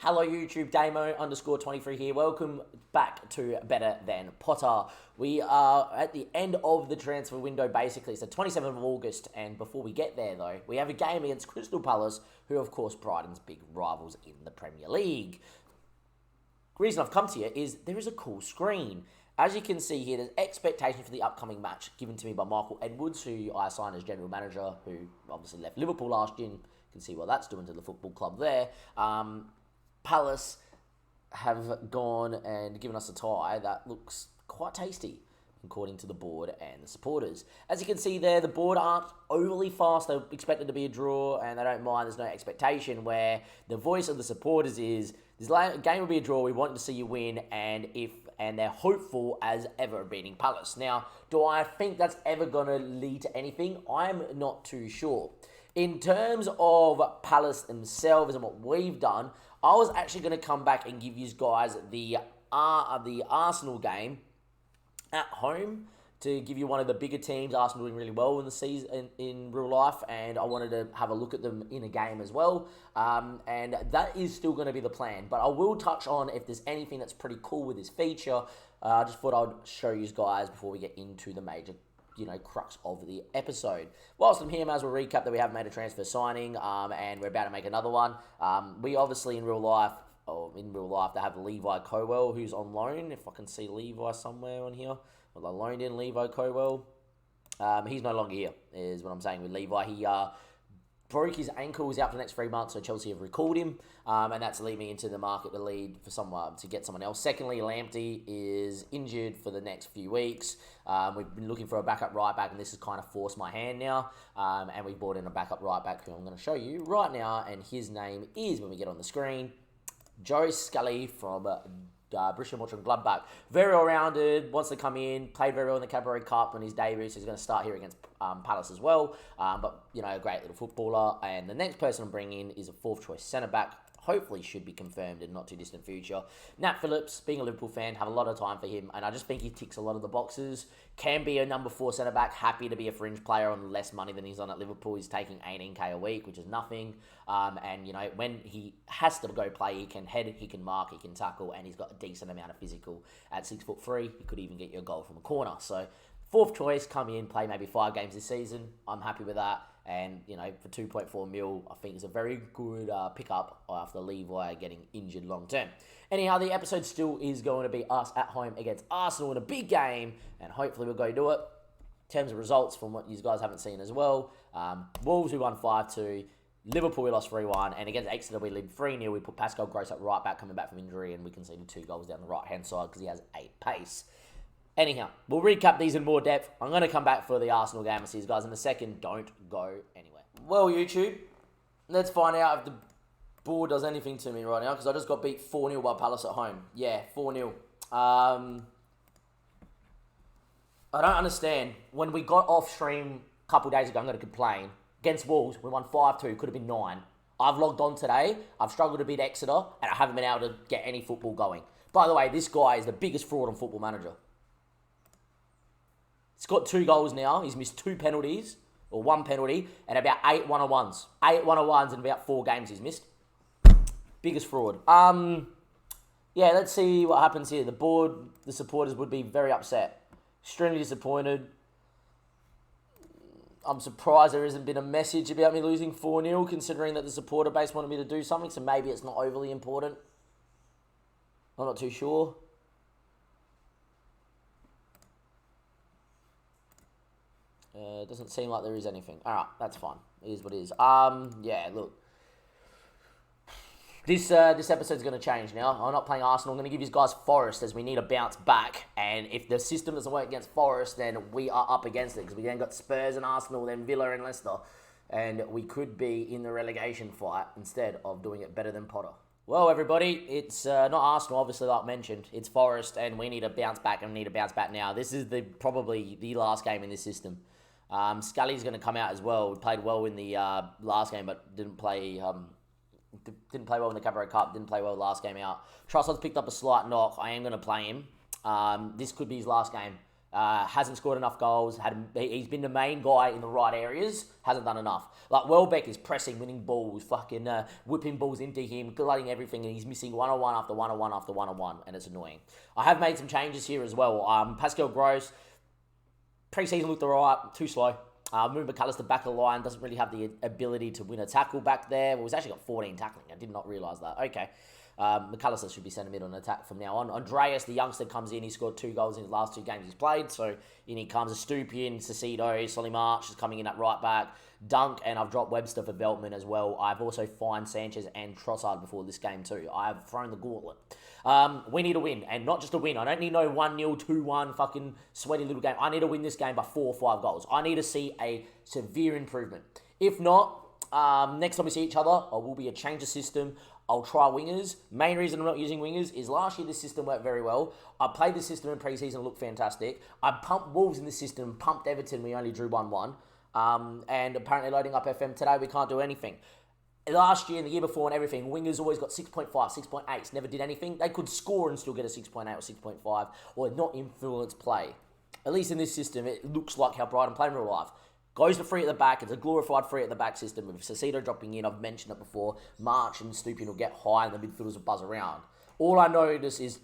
Hello YouTube, Damo_23 here. Welcome back to Better Than Potter. We are at the end of the transfer window basically. It's the 27th of August, and before we get there though, we have a game against Crystal Palace, who of course Brighton's big rivals in the Premier League. The reason I've come to you is there is a cool screen. As you can see here, there's expectation for the upcoming match given to me by Michael Edwards, who I assigned as general manager, who obviously left Liverpool last year. You can see what that's doing to the football club there. Palace have gone and given us a tie that looks quite tasty, according to the board and the supporters. As you can see there, the board aren't overly fast. They're expected to be a draw, and they don't mind. There's no expectation, where the voice of the supporters is, this game will be a draw. We want to see you win, and they're hopeful as ever of beating Palace. Now, do I think that's ever going to lead to anything? I'm not too sure. In terms of Palace themselves and what we've done, I was actually going to come back and give you guys the Arsenal game at home to give you one of the bigger teams. Arsenal doing really well in the season in real life, and I wanted to have a look at them in a game as well. And that is still going to be the plan. But I will touch on if there's anything that's pretty cool with this feature. I just thought I'd show you guys before we get into the major crux of the episode. Whilst I'm here, may as well recap that we have made a transfer signing, and we're about to make another one. We obviously in real life, they have Levi Colwell, who's on loan. If I can see Levi somewhere on here. Well, I loaned in Levi Colwell. He's no longer here, is what I'm saying with Levi. He broke his ankle, he's out for the next 3 months, so Chelsea have recalled him, and that's leading me into the market to lead for someone to get someone else. Secondly, Lamptey is injured for the next few weeks. We've been looking for a backup right back, and this has kind of forced my hand now. And we brought in a backup right back who I'm going to show you right now, and his name is, when we get on the screen, Joe Scully from Bristol Gladbach. Very well-rounded, wants to come in, played very well in the Cabaret Cup on his debut, so he's going to start here against Palace as well. But, a great little footballer. And the next person I'm bringing in is a fourth-choice centre-back. Hopefully should be confirmed in not too distant future. Nat Phillips, being a Liverpool fan, have a lot of time for him, and I just think he ticks a lot of the boxes. Can be a number 4 centre-back, happy to be a fringe player on less money than he's on at Liverpool. He's taking 18k a week, which is nothing. And, when he has to go play, he can head, he can mark, he can tackle, and he's got a decent amount of physical. At 6'3", he could even get you a goal from a corner. So, fourth choice, come in, play maybe 5 games this season. I'm happy with that. And, for 2.4 mil, I think it's a very good pickup after Levi getting injured long term. Anyhow, the episode still is going to be us at home against Arsenal in a big game, and hopefully we'll go do it. In terms of results from what you guys haven't seen as well, Wolves, we won 5-2. Liverpool, we lost 3-1. And against Exeter, we lead 3-0. We put Pascal Gross at right back, coming back from injury, and we conceded 2 goals down the right-hand side because he has 8 pace. Anyhow, we'll recap these in more depth. I'm going to come back for the Arsenal game and see you guys in a second. Don't go anywhere. Well, YouTube, let's find out if the board does anything to me right now, because I just got beat 4-0 by Palace at home. Yeah, 4-0. I don't understand. When we got off stream a couple days ago, I'm going to complain. Against Wolves, we won 5-2, could have been 9. I've logged on today. I've struggled to beat Exeter, and I haven't been able to get any football going. By the way, this guy is the biggest fraud on Football Manager. He's got 2 goals now. He's missed 2 penalties, or 1 penalty, and about 8 one-on-ones. 8 one-on-ones in about 4 games he's missed. Biggest fraud. Yeah, let's see what happens here. The board, the supporters would be very upset. Extremely disappointed. I'm surprised there hasn't been a message about me losing 4-0, considering that the supporter base wanted me to do something, so maybe it's not overly important. I'm not too sure. It doesn't seem like there is anything. Alright, that's fine. It is what it is. Yeah, look. This episode's going to change now. I'm not playing Arsenal. I'm going to give you guys Forest, as we need a bounce back. And if the system doesn't work against Forest, then we are up against it. Because we then got Spurs and Arsenal, then Villa and Leicester. And we could be in the relegation fight instead of doing it better than Potter. Well, everybody, it's not Arsenal, obviously, like mentioned. It's Forest, and we need a bounce back, and we need a bounce back now. This is probably the last game in this system. Scully's going to come out as well. We played well in the last game, but didn't play well in the Cabaret Cup. Didn't play well last game out. Trussell's picked up a slight knock. I am going to play him. This could be his last game. Hasn't scored enough goals. He's been the main guy in the right areas. Hasn't done enough. Like Welbeck is pressing, winning balls, fucking whipping balls into him, gliding everything, and he's missing one-on-one after one-on-one after one-on-one, and it's annoying. I have made some changes here as well. Pascal Gross, pre-season looked alright, too slow. Moved McAllister back of the line, doesn't really have the ability to win a tackle back there. Well, he's actually got 14 tackling. I did not realise that. Okay. McAllister should be sent mid on attack from now on. Andreas, the youngster, comes in. He scored 2 goals in his last 2 games he's played. So in he comes. Estupian, Cecido, Solly March is coming in at right back. Dunk, and I've dropped Webster for Veltman as well. I've also fined Sanchez and Trossard before this game too. I've thrown the gauntlet. We need a win, and not just a win. I don't need no 1-0, 2-1 fucking sweaty little game. I need to win this game by 4 or 5 goals. I need to see a severe improvement. If not, next time we see each other, I will be a change of system. I'll try wingers. Main reason I'm not using wingers is last year this system worked very well. I played this system in pre-season, looked fantastic. I pumped Wolves in this system, pumped Everton, we only drew 1-1. And apparently loading up FM today, we can't do anything. Last year and the year before and everything, wingers always got 6.5, 6.8s, never did anything. They could score and still get a 6.8 or 6.5 or not influence play. At least in this system, it looks like how Brighton play in real life. Goes to free at the back. It's a glorified free at the back system with Cecido dropping in. I've mentioned it before. March and Stupin will get high and the midfielders will buzz around. All I notice is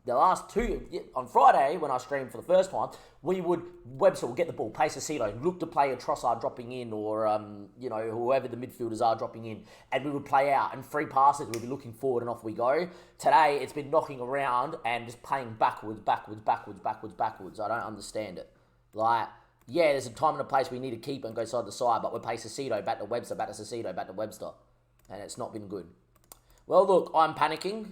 the last 2, on Friday when I streamed for the first time, Webster will get the ball, play Cecido, look to play a Trossard dropping in or, whoever the midfielders are dropping in, and we would play out and free passes, we'd be looking forward and off we go. Today, it's been knocking around and just playing backwards. I don't understand it. Yeah, there's a time and a place we need to keep and go side to side, but we play Cecido, back to Webster, back to Cecido, back to Webster. And it's not been good. Well, look, I'm panicking.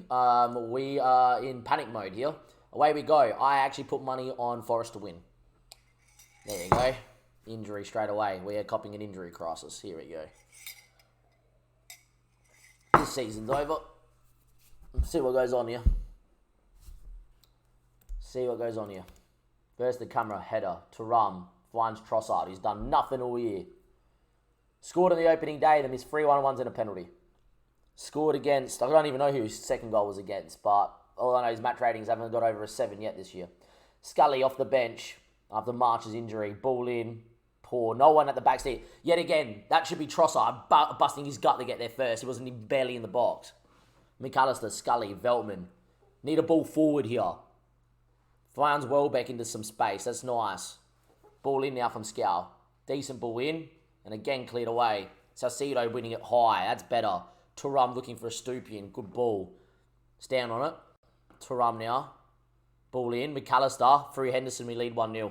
We are in panic mode here. Away we go. I actually put money on Forest to win. There you go. Injury straight away. We are copping an injury crisis. Here we go. This season's over. Let's see what goes on here. First the camera header. Thuram finds Trossard. He's done nothing all year. Scored on the opening day. Then missed 3 1-1s and a penalty. Scored against, I don't even know who his second goal was against, but all I know is match ratings haven't got over a 7 yet this year. Scully off the bench after March's injury. Ball in. Poor. No one at the back seat. Yet again, that should be Trossard busting his gut to get there first. He wasn't even barely in the box. McAllister, Scully, Veltman. Need a ball forward here. Finds Welbeck into some space. That's nice. Ball in now from Scow. Decent ball in. And again cleared away. Salcido winning it high. That's better. Thuram looking for a Stupian. Good ball. Stand on it. Thuram now. Ball in. McAllister. Through Henderson. We lead 1-0.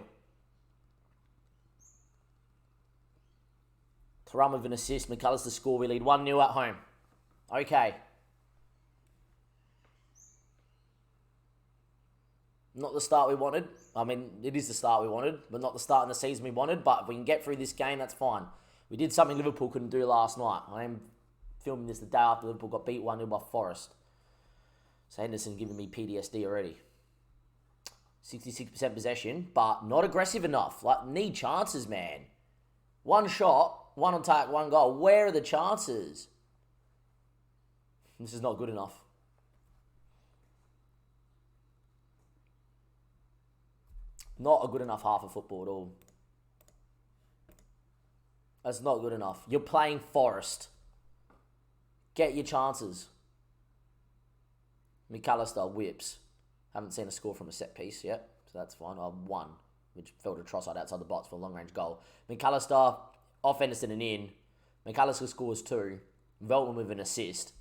Thuram with an assist. McAllister score. We lead 1-0 at home. Okay. Not the start we wanted. I mean, it is the start we wanted, but not the start in the season we wanted. But if we can get through this game, that's fine. We did something Liverpool couldn't do last night. I am filming this the day after Liverpool got beat 1-0 by Forest. So Henderson giving me PTSD already. 66% possession, but not aggressive enough. Need chances, man. One shot, one attack, one goal. Where are the chances? This is not good enough. Not a good enough half of football at all. That's not good enough. You're playing Forest. Get your chances. McAllister whips. Haven't seen a score from a set piece yet, so that's fine. One, which fell to Trossard outside the box for a long-range goal. McAllister, off Henderson and in. McAllister scores 2. Veltman with an assist.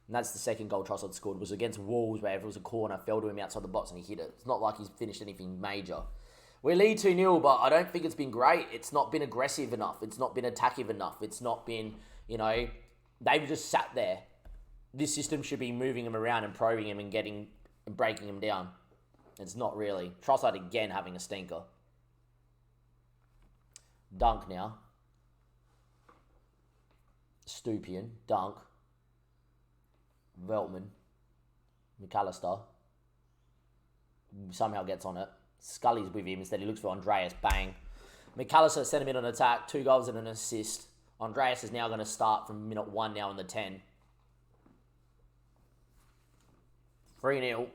And that's the second goal Trossard scored. It was against Wolves, where it was a corner, fell to him outside the box and he hit it. It's not like he's finished anything major. We lead 2-0, but I don't think it's been great. It's not been aggressive enough. It's not been attackive enough. It's not been, they've just sat there. This system should be moving him around and probing him and breaking him down. It's not really. Trossard again having a stinker. Dunk now. Stupian. Dunk. Veltman. McAllister. Somehow gets on it. Scully's with him. Instead he looks for Andreas. Bang. McAllister sent him in on attack. 2 goals and an assist. Andreas is now going to start from minute 1 now in the 10. 3-0.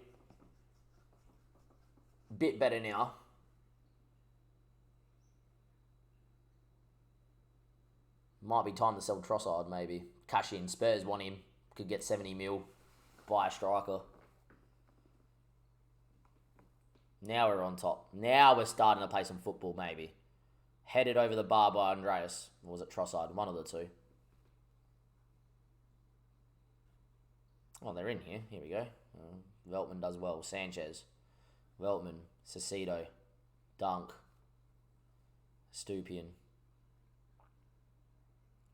Bit better now. Might be time to sell Trossard, maybe. Cash in. Spurs want him. Could get 70 mil. Buy a striker. Now we're on top. Now we're starting to play some football, maybe. Headed over the bar by Andreas. Or was it Trossard? One of the two. Oh, they're in here. Here we go. Veltman does well. Sanchez. Veltman. Cecido. Dunk. Stupian.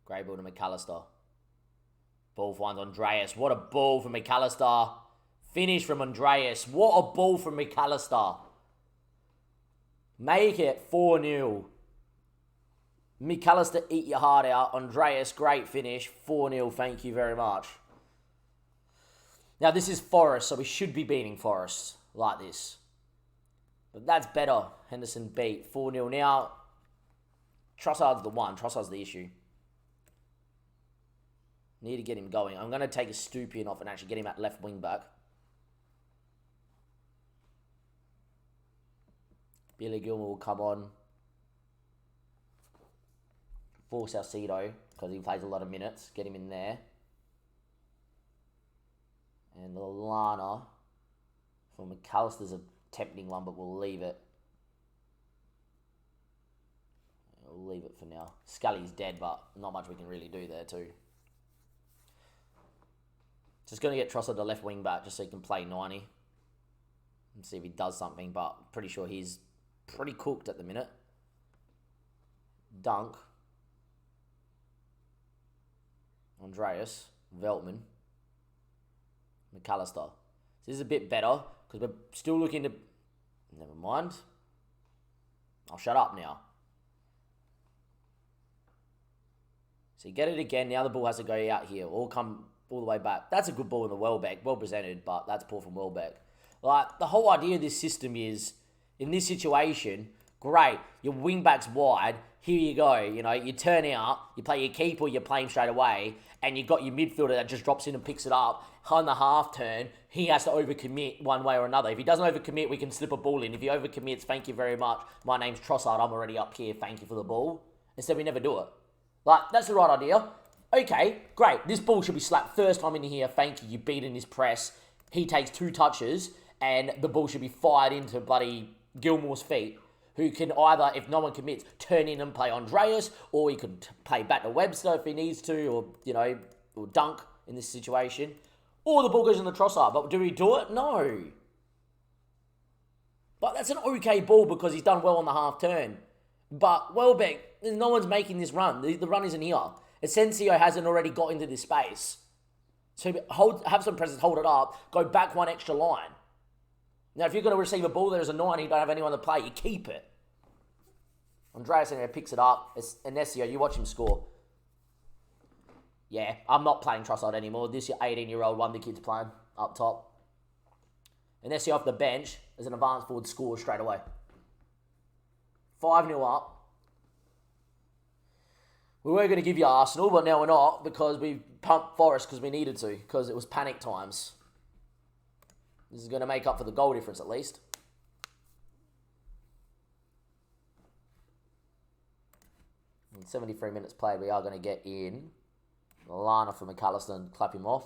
Greybull to McAllister. Ball finds Andreas. What a ball from McAllister. Finish from Andreas. What a ball from McAllister. Make it 4-0. McAllister, eat your heart out. Andreas, great finish. 4-0. Thank you very much. Now, this is Forest, so we should be beating Forest like this. But that's better. Henderson beat 4-0. Now, Trossard's the one. Trossard's the issue. Need to get him going. I'm going to take a Stupian off and actually get him at left wing back. Billy Gilmore will come on. Force Salcedo, because he plays a lot of minutes. Get him in there. And Lallana for McAllister's a tempting one, but we'll leave it. We'll leave it for now. Scully's dead, but not much we can really do there too. Just going to get Trossard to left wing back just so he can play 90. And see if he does something, but pretty sure he's pretty cooked at the minute. Dunk. Andreas. Veltman. McAllister. This is a bit better because we're still looking to... Never mind. I'll shut up now. So you get it again. Now the ball has to go out here. All come all the way back. That's a good ball in the Welbeck. Well presented, but that's poor from Welbeck. Like, the whole idea of this system is, in this situation, great, your wing back's wide, here you go, you know, you turn out, you play your keeper, you play him straight away, and you've got your midfielder that just drops in and picks it up. On the half turn, he has to overcommit one way or another. If he doesn't overcommit, we can slip a ball in. If he overcommits, thank you very much. My name's Trossard, I'm already up here, thank you for the ball. Instead, we never do it. Like, that's the right idea. Okay, great, this ball should be slapped first time in here, thank you, you beat in his press. He takes 2 touches, and the ball should be fired into bloody Gilmore's feet, who can either, if no one commits, turn in and play Andreas, or he could play back to Webster if he needs to, or, you know, or Dunk in this situation. Or the ball goes in the Trossard. But do we do it? No. But that's an okay ball because he's done well on the half turn. But Welbeck, no one's making this run. The run isn't here. Asensio hasn't already got into this space. So have some presence, hold it up, go back one extra line. Now, if you're going to receive a ball there as a 9, you don't have anyone to play, you keep it. Andreas picks it up. It's Enesio, you watch him score. Yeah, I'm not playing Trossard anymore. This 18-year-old one the kid's playing up top. Enesio off the bench as an advanced forward scores straight away. 5-0 up. We were going to give you Arsenal, but now we're not because we pumped Forest because we needed to, because it was panic times. This is going to make up for the goal difference at least. In 73 minutes played, we are going to get in Lana for McAllister and clap him off.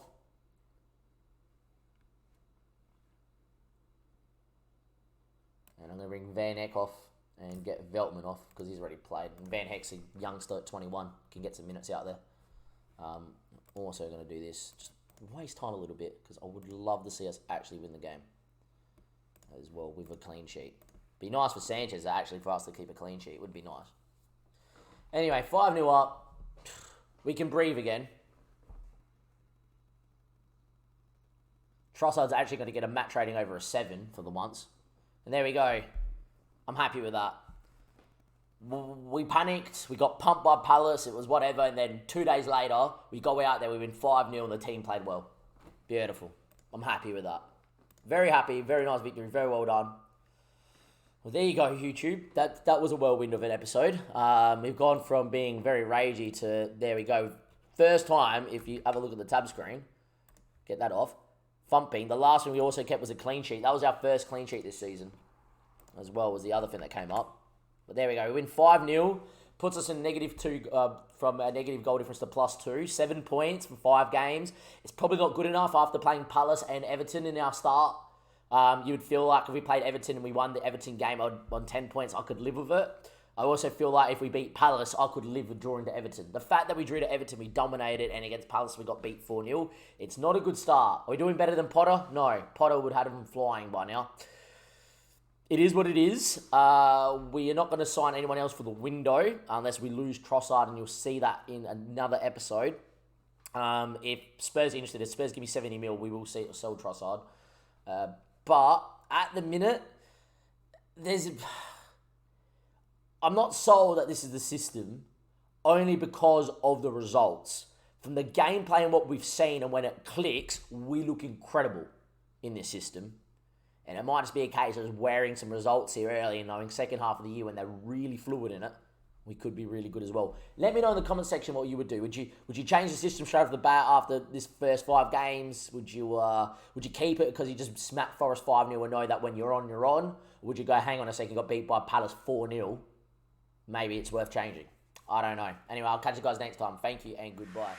And I'm going to bring Van Eck off and get Veltman off because he's already played. And Van Heck's a youngster at 21, can get some minutes out there. Also going to do this, just waste time a little bit because I would love to see us actually win the game as well with a clean sheet. Be nice for Sanchez actually for us to keep a clean sheet. Would be nice. Anyway, 5-0 up. We can breathe again. Trossard's actually going to get a match rating over a 7 for the once. And there we go. I'm happy with that. We panicked. We got pumped by Palace. It was whatever. And then 2 days later, we go out there. We win 5-0 and the team played well. Beautiful. I'm happy with that. Very happy. Very nice victory. Very well done. Well, there you go, YouTube. That was a whirlwind of an episode. We've gone from being very ragey to, there we go. First time, if you have a look at the tab screen, get that off. Thumping. The last one we also kept was a clean sheet. That was our first clean sheet this season. as well was the other thing that came up. But there we go. We win 5-0. Puts us in -2 from a negative goal difference to +2. 7 points from 5 games. It's probably not good enough after playing Palace and Everton in our start. You would feel like if we played Everton and we won the Everton game on 10 points, I could live with it. I also feel like if we beat Palace, I could live with drawing to Everton. The fact that we drew to Everton, we dominated, and against Palace, we got beat 4-0. It's not a good start. Are we doing better than Potter? No. Potter would have him flying by now. It is what it is. We are not going to sign anyone else for the window unless we lose Trossard, and you'll see that in another episode. If Spurs are interested, if Spurs give me 70 mil, we will sell Trossard. But at the minute, I'm not sold that this is the system only because of the results. From the gameplay and what we've seen and when it clicks, we look incredible in this system. And it might just be a case of wearing some results here early and knowing second half of the year when they're really fluid in it, we could be really good as well. Let me know in the comment section what you would do. Would you change the system straight off the bat after this first 5 games? Would you keep it because you just smacked Forest 5-0 and know that when you're on, you're on? Or would you go, hang on a second, got beat by Palace 4-0? Maybe it's worth changing. I don't know. Anyway, I'll catch you guys next time. Thank you and goodbye.